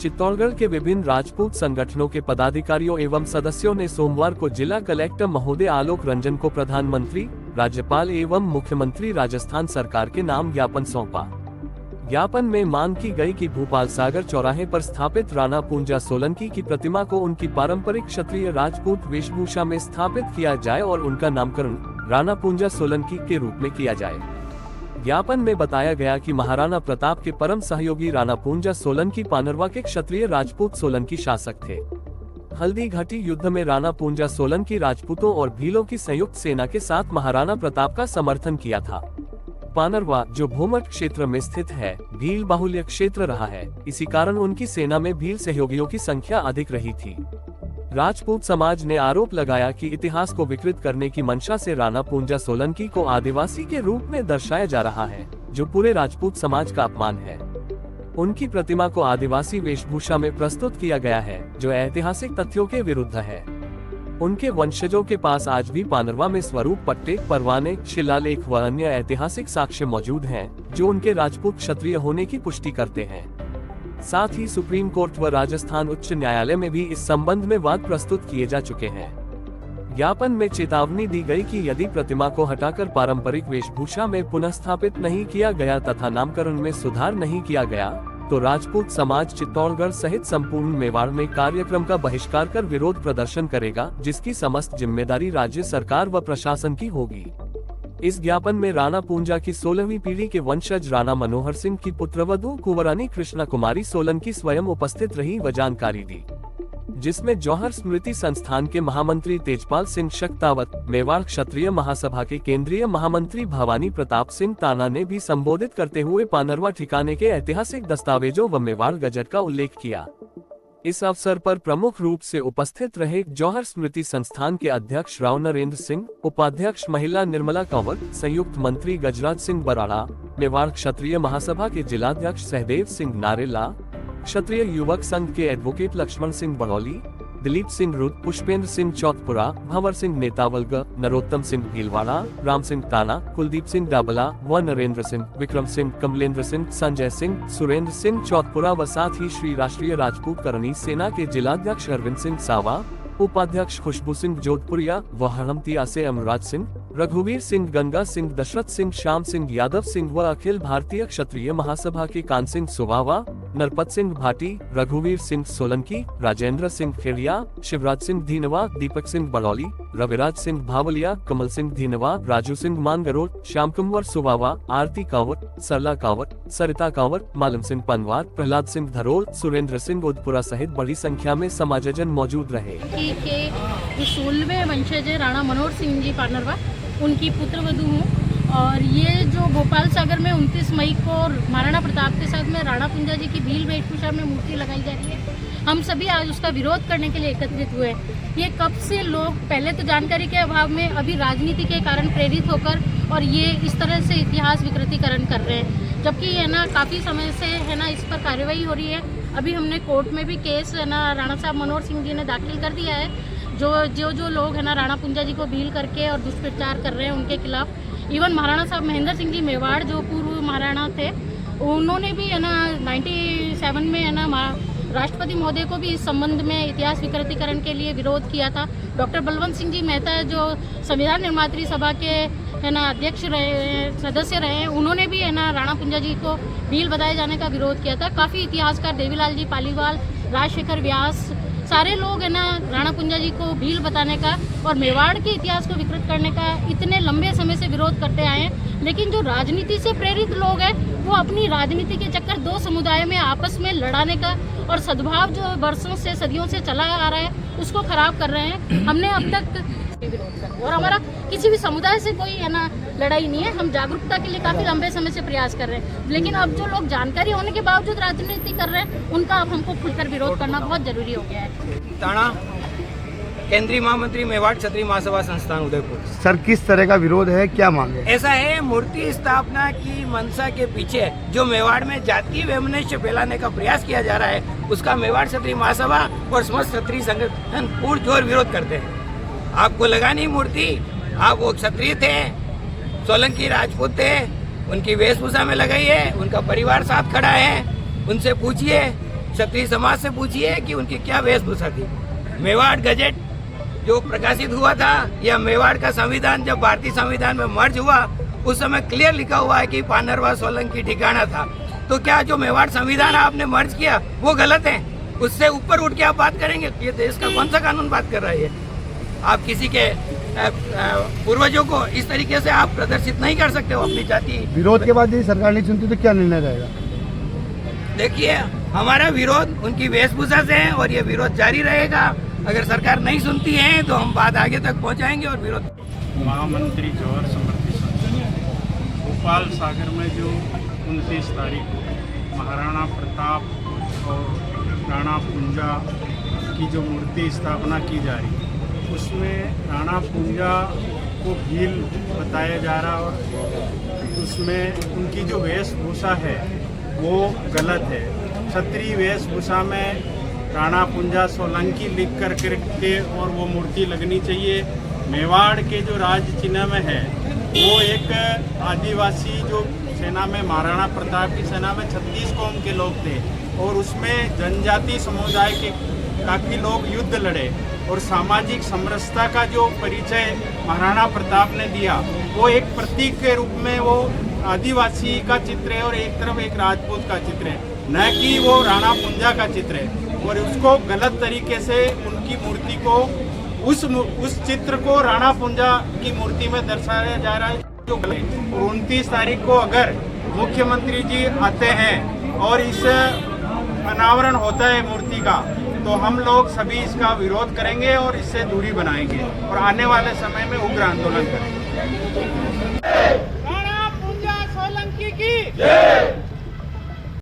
चित्तौड़गढ़ के विभिन्न राजपूत संगठनों के पदाधिकारियों एवं सदस्यों ने सोमवार को जिला कलेक्टर महोदय आलोक रंजन को प्रधानमंत्री, राज्यपाल एवं मुख्यमंत्री राजस्थान सरकार के नाम ज्ञापन सौंपा। ज्ञापन में मांग की गई कि भोपाल सागर चौराहे पर स्थापित राणा पूंजा सोलंकी की प्रतिमा को उनकी पारंपरिक क्षत्रिय राजपूत वेशभूषा में स्थापित किया जाए और उनका नामकरण राणा पूंजा सोलंकी के रूप में किया जाए। ज्ञापन में बताया गया कि महाराणा प्रताप के परम सहयोगी राणा पूंजा सोलंकी पानरवा के क्षत्रिय राजपूत सोलंकी शासक थे। हल्दी घाटी युद्ध में राणा पूंजा सोलंकी राजपूतों और भीलों की संयुक्त सेना के साथ महाराणा प्रताप का समर्थन किया था। पानरवा, जो भूमठ क्षेत्र में स्थित है, भील बाहुल्य क्षेत्र रहा है। इसी कारण उनकी सेना में भील सहयोगियों की संख्या अधिक रही थी। राजपूत समाज ने आरोप लगाया कि इतिहास को विकृत करने की मंशा से राणा पूंजा सोलंकी को आदिवासी के रूप में दर्शाया जा रहा है, जो पूरे राजपूत समाज का अपमान है। उनकी प्रतिमा को आदिवासी वेशभूषा में प्रस्तुत किया गया है, जो ऐतिहासिक तथ्यों के विरुद्ध है। उनके वंशजों के पास आज भी पानरवा में स्वरूप पट्टे, परवाने, शिलालेख व अन्य ऐतिहासिक साक्ष्य मौजूद हैं, जो उनके राजपूत क्षत्रिय होने की पुष्टि करते हैं। साथ ही सुप्रीम कोर्ट व राजस्थान उच्च न्यायालय में भी इस संबंध में वाद प्रस्तुत किए जा चुके हैं। ज्ञापन में चेतावनी दी गई कि यदि प्रतिमा को हटाकर पारंपरिक वेशभूषा में पुनः स्थापित नहीं किया गया तथा नामकरण में सुधार नहीं किया गया, तो राजपूत समाज चित्तौड़गढ़ सहित संपूर्ण मेवाड़ में कार्यक्रम का बहिष्कार कर विरोध प्रदर्शन करेगा, जिसकी समस्त जिम्मेदारी राज्य सरकार व प्रशासन की होगी। इस ज्ञापन में राणा पूंजा की 16वीं पीढ़ी के वंशज राणा मनोहर सिंह की पुत्रवधू कुंवरानी कृष्णा कुमारी सोलंकी स्वयं उपस्थित रही व जानकारी दी, जिसमें जौहर स्मृति संस्थान के महामंत्री तेजपाल सिंह शक्तावत, मेवाड़ क्षत्रिय महासभा के केंद्रीय महामंत्री भवानी प्रताप सिंह ताना ने भी संबोधित करते हुए पानरवा ठिकाने के ऐतिहासिक दस्तावेजों व मेवाड़ गजट का उल्लेख किया। इस अवसर पर प्रमुख रूप से उपस्थित रहे जौहर स्मृति संस्थान के अध्यक्ष राव नरेंद्र सिंह, उपाध्यक्ष महिला निर्मला कंवर, संयुक्त मंत्री गजराज सिंह बराड़ा, मेवाड़ क्षत्रिय महासभा के जिलाध्यक्ष सहदेव सिंह नारेला, क्षत्रिय युवक संघ के एडवोकेट लक्ष्मण सिंह बड़ौली, दिलीप सिंह रुद, पुष्पेंद्र सिंह चौथपुरा, भंवर सिंह नेतावलग, नरोत्तम सिंह भीलवाड़ा, राम सिंह ताना, कुलदीप सिंह डाबला व नरेंद्र सिंह, विक्रम सिंह, कमलेंद्र सिंह, संजय सिंह, सुरेंद्र सिंह चौथपुरा व साथ ही श्री राष्ट्रीय राजपूत करणी सेना के जिलाध्यक्ष अरविंद सिंह सावा, उपाध्यक्ष खुशबू सिंह जोधपुरिया व हड़मतिया से अमराज सिंह, रघुवीर सिंह, गंगा सिंह, दशरथ सिंह, श्याम सिंह यादव सिंह व अखिल भारतीय क्षत्रिय महासभा के कान सिंह सुवावा, नरपत सिंह भाटी, रघुवीर सिंह सोलंकी, राजेंद्र सिंह खेड़िया, शिवराज सिंह धीनवा, दीपक सिंह बड़ौली, रविराज सिंह भावलिया, कमल सिंह धीनवा, राजू सिंह मानगरोड, श्याम कुंवर सुवावा, आरती कांवर, सरला कांवर, सरिता कांवर, मालम सिंह पनवार, प्रहलाद सिंह धरोल, सुरेंद्र सिंह उदपुरा सहित बड़ी संख्या में समाजजन मौजूद रहे। जो 16वें वंशज राणा मनोहर सिंह जी पानरवा, उनकी पुत्रवधू हूँ और ये जो भोपाल सागर में 29 मई को महाराणा प्रताप के साथ में राणा पूंजा जी की भील वेशभूषा में मूर्ति लगाई जा रही है, हम सभी आज उसका विरोध करने के लिए एकत्रित हुए। ये कब से लोग पहले तो जानकारी के अभाव में, अभी राजनीति के कारण प्रेरित होकर और ये इस तरह से इतिहास विकृतीकरण कर रहे हैं, जबकि है ना काफ़ी समय से है ना इस पर कार्रवाई हो रही है। अभी हमने कोर्ट में भी केस है ना राणा साहब मनोहर सिंह जी ने दाखिल कर दिया है। जो लोग है ना राणा पूंजा जी को भील करके और दुष्प्रचार कर रहे हैं उनके खिलाफ। इवन महाराणा साहब महेंद्र सिंह जी मेवाड़ जो पूर्व महाराणा थे, उन्होंने भी है ना 97 में है ना राष्ट्रपति महोदय को भी इस संबंध में इतिहास विकृतीकरण के लिए विरोध किया था। डॉक्टर बलवंत सिंह जी मेहता जो संविधान निर्मात्री सभा के है ना अध्यक्ष रहे, सदस्य रहे, उन्होंने भी है ना राणा पूंजा जी को भील बताए जाने का विरोध किया था। काफ़ी इतिहासकार देवीलाल जी पालीवाल, राजशेखर व्यास, सारे लोग है ना राणा पूंजा जी को भील बताने का और मेवाड़ के इतिहास को विकृत करने का इतने लंबे समय से विरोध करते आए हैं। लेकिन जो राजनीति से प्रेरित लोग हैं वो अपनी राजनीति के चक्कर दो समुदाय में आपस में लड़ाने का और सद्भाव जो वर्षों से सदियों से चला आ रहा है उसको खराब कर रहे हैं। हमने अब तक विरोध कर और हमारा किसी भी समुदाय से कोई है ना लड़ाई नहीं है। हम जागरूकता के लिए काफ़ी लंबे समय से प्रयास कर रहे हैं, लेकिन अब जो लोग जानकारी होने के बावजूद राजनीति कर रहे हैं उनका अब हमको खुलकर विरोध करना बहुत जरूरी हो गया है। ताना, केंद्रीय महामंत्री मेवाड़ क्षत्रिय महासभा संस्थान उदयपुर। सर, किस तरह का विरोध है, क्या मांगे? ऐसा है, मूर्ति स्थापना की मंशा के पीछे जो मेवाड़ में जातीय वैमनस्य फैलाने का प्रयास किया जा रहा है उसका मेवाड़ क्षत्रिय महासभा और समस्त क्षत्रिय संगठन पुरजोर विरोध करते हैं। आपको लगा नहीं मूर्ति, आप वो क्षत्रिय थे, सोलंकी राजपूत थे, उनकी वेशभूषा में लगाई है, उनका परिवार साथ खड़ा है, उनसे पूछिए क्षत्रिय समाज से पूछिए कि उनकी क्या वेशभूषा थी। मेवाड़ गजेट जो प्रकाशित हुआ था या मेवाड़ का संविधान जब भारतीय संविधान में मर्ज हुआ उस समय क्लियर लिखा हुआ है कि पानरवा सोलंकी ठिकाना था। तो क्या जो मेवाड़ संविधान आपने मर्ज किया वो गलत है? उससे ऊपर उठ के आप बात करेंगे? ये देश का कौन सा कानून बात कर रहा है? आप किसी के पूर्वजों को इस तरीके से आप प्रदर्शित नहीं कर सकते हो अपनी जाति। विरोध के बाद यदि सरकार नहीं सुनती तो क्या निर्णय रहेगा? देखिए, हमारा विरोध उनकी वेशभूषा से है और ये विरोध जारी रहेगा। अगर सरकार नहीं सुनती है तो हम बात आगे तक पहुंचाएंगे और विरोध। महामंत्री जौहर समृद्धि संघ भोपाल सागर में जो 29 तारीख को महाराणा प्रताप और राणा पूंजा की जो मूर्ति स्थापना की जा रही है उसमें राणा पूंजा को भील बताया जा रहा और उसमें उनकी जो वेशभूषा है वो गलत है। क्षत्रिय वेशभूषा में राणा पूंजा सोलंकी लिख कर के और वो मूर्ति लगनी चाहिए। मेवाड़ के जो राज चिन्ह में है वो एक आदिवासी जो सेना में महाराणा प्रताप की सेना में 36 कौम के लोग थे और उसमें जनजाति समुदाय के काफ़ी लोग युद्ध लड़े और सामाजिक समरसता का जो परिचय महाराणा प्रताप ने दिया वो एक प्रतीक के रूप में वो आदिवासी का चित्र है और एक तरफ एक राजपूत का चित्र है, न कि वो राणा पूंजा का चित्र है। और उसको गलत तरीके से उनकी मूर्ति को उस चित्र को राणा पूंजा की मूर्ति में दर्शाया जा रहा है जो गलत है। और 29 तारीख को अगर मुख्यमंत्री जी आते हैं और इस अनावरण होता है मूर्ति का तो हम लोग सभी इसका विरोध करेंगे और इससे दूरी बनाएंगे और आने वाले समय में उग्र आंदोलन करेंगे।